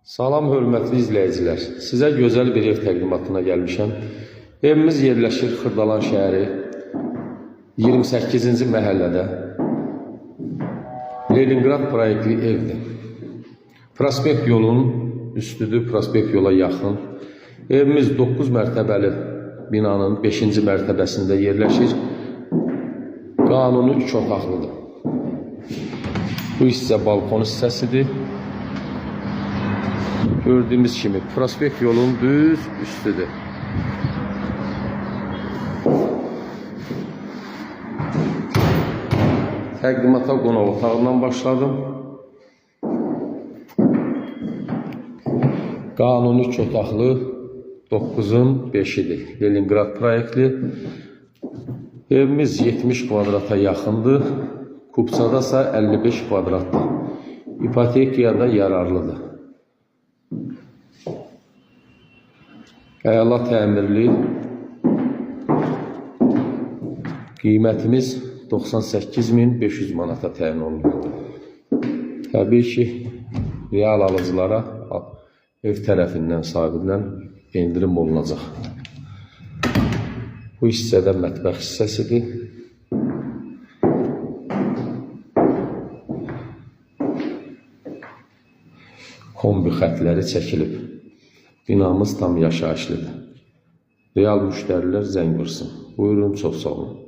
Salam hörmətli izləyicilər. Sizə gözəl bir ev təqdimatına gəlmişəm. Evimiz yerləşir Xırdalan şəhəri 28-ci məhəllədə. Leningrad proyektli evdir. Prospekt yolun üstüdür, prospekt yola yaxın. Evimiz 9 mərtəbəli binanın 5-ci mərtəbəsində yerləşir. Qanuni 2 otaqlıdır. Bu hissə balkon hissəsidir. Gördüğümüz kimi prospekt yolun düz üstüdür. Təqdimata qonaq otağından başladım. Qanuni 2 otaqlı 9'un 5'idir. Leningrad proyektli. Evimiz 70 kvadrata yaxındır. Kupçada ise 55 kvadratdır. İpotekaya da yararlıdır. Əla təmirli. Qiymətimiz 98.500 manata təyin olunur. Təbii ki, real alıcılara ev tərəfindən, sahibindən endirim olunacaq. Bu hissədə mətbəx hissəsidir. Kombi xətləri çəkilib. Binamız tam yaşayışlıdır. Real müştərilər zəng vursun. Buyurun, çox sağ olun.